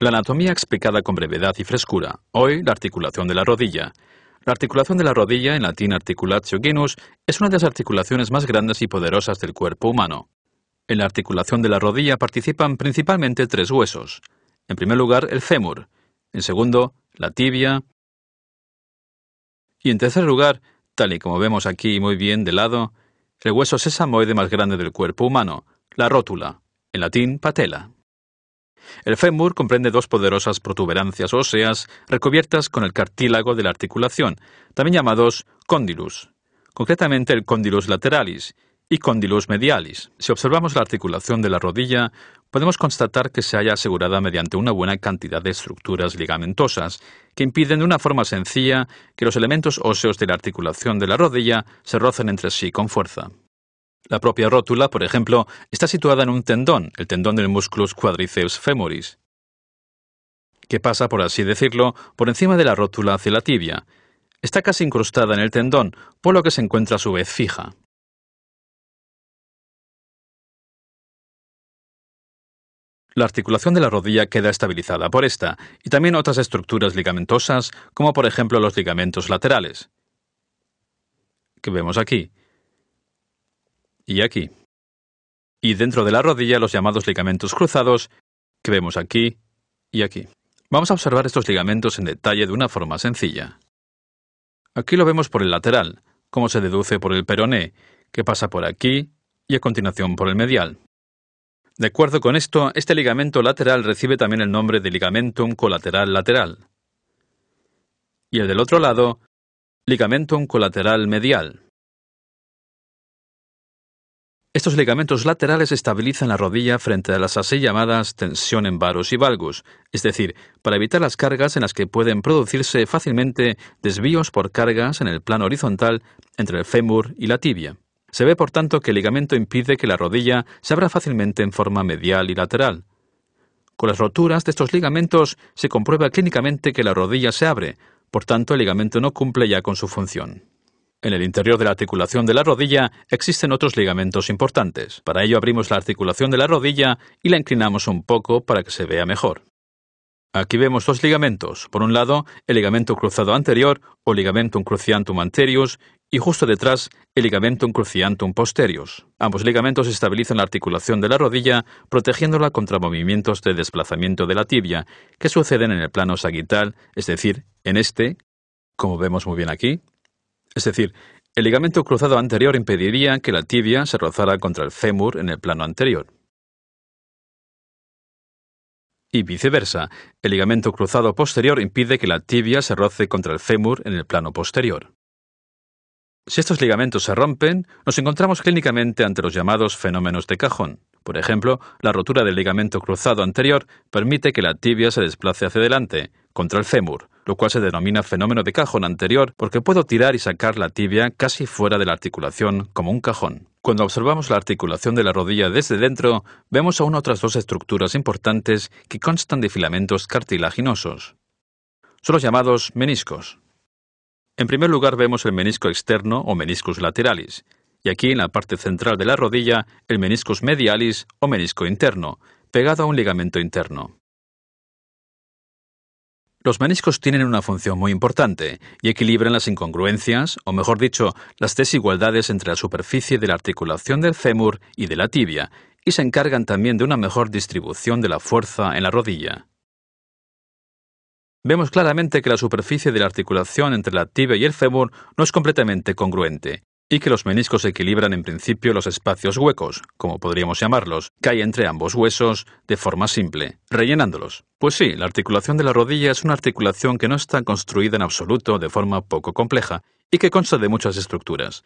La anatomía explicada con brevedad y frescura. Hoy, la articulación de la rodilla. La articulación de la rodilla, en latín articulatio genus, es una de las articulaciones más grandes y poderosas del cuerpo humano. En la articulación de la rodilla participan principalmente tres huesos. En primer lugar, el fémur. En segundo, la tibia. Y en tercer lugar, tal y como vemos aquí muy bien de lado, el hueso sesamoide más grande del cuerpo humano, la rótula, en latín patella. El fémur comprende dos poderosas protuberancias óseas recubiertas con el cartílago de la articulación, también llamados cóndylus, concretamente el cóndylus lateralis y cóndylus medialis. Si observamos la articulación de la rodilla, podemos constatar que se halla asegurada mediante una buena cantidad de estructuras ligamentosas que impiden de una forma sencilla que los elementos óseos de la articulación de la rodilla se rocen entre sí con fuerza. La propia rótula, por ejemplo, está situada en un tendón, el tendón del musculus quadriceps femoris, que pasa, por así decirlo, por encima de la rótula hacia la tibia. Está casi incrustada en el tendón, por lo que se encuentra a su vez fija. La articulación de la rodilla queda estabilizada por esta, y también otras estructuras ligamentosas, como por ejemplo los ligamentos laterales, que vemos aquí y aquí. Y dentro de la rodilla los llamados ligamentos cruzados, que vemos aquí y aquí. Vamos a observar estos ligamentos en detalle de una forma sencilla. Aquí lo vemos por el lateral, como se deduce por el peroné, que pasa por aquí y a continuación por el medial. De acuerdo con esto, este ligamento lateral recibe también el nombre de ligamentum colateral lateral. Y el del otro lado, ligamentum colateral medial. Estos ligamentos laterales estabilizan la rodilla frente a las así llamadas tensión en varus y valgus, es decir, para evitar las cargas en las que pueden producirse fácilmente desvíos por cargas en el plano horizontal entre el fémur y la tibia. Se ve, por tanto, que el ligamento impide que la rodilla se abra fácilmente en forma medial y lateral. Con las roturas de estos ligamentos se comprueba clínicamente que la rodilla se abre, por tanto el ligamento no cumple ya con su función. En el interior de la articulación de la rodilla existen otros ligamentos importantes. Para ello abrimos la articulación de la rodilla y la inclinamos un poco para que se vea mejor. Aquí vemos dos ligamentos. Por un lado, el ligamento cruzado anterior o ligamentum cruciatum anterius y justo detrás el ligamentum cruciatum posterius. Ambos ligamentos estabilizan la articulación de la rodilla protegiéndola contra movimientos de desplazamiento de la tibia que suceden en el plano sagital, es decir, en este, como vemos muy bien aquí. Es decir, el ligamento cruzado anterior impediría que la tibia se rozara contra el fémur en el plano anterior. Y viceversa, el ligamento cruzado posterior impide que la tibia se roce contra el fémur en el plano posterior. Si estos ligamentos se rompen, nos encontramos clínicamente ante los llamados fenómenos de cajón. Por ejemplo, la rotura del ligamento cruzado anterior permite que la tibia se desplace hacia adelante, contra el fémur, lo cual se denomina fenómeno de cajón anterior porque puedo tirar y sacar la tibia casi fuera de la articulación como un cajón. Cuando observamos la articulación de la rodilla desde dentro, vemos aún otras dos estructuras importantes que constan de filamentos cartilaginosos. Son los llamados meniscos. En primer lugar vemos el menisco externo o meniscus lateralis, y aquí en la parte central de la rodilla el meniscus medialis o menisco interno, pegado a un ligamento interno. Los meniscos tienen una función muy importante y equilibran las incongruencias, o mejor dicho, las desigualdades entre la superficie de la articulación del fémur y de la tibia, y se encargan también de una mejor distribución de la fuerza en la rodilla. Vemos claramente que la superficie de la articulación entre la tibia y el fémur no es completamente congruente, y que los meniscos equilibran en principio los espacios huecos, como podríamos llamarlos, que hay entre ambos huesos de forma simple, rellenándolos. Pues sí, la articulación de la rodilla es una articulación que no está construida en absoluto de forma poco compleja y que consta de muchas estructuras.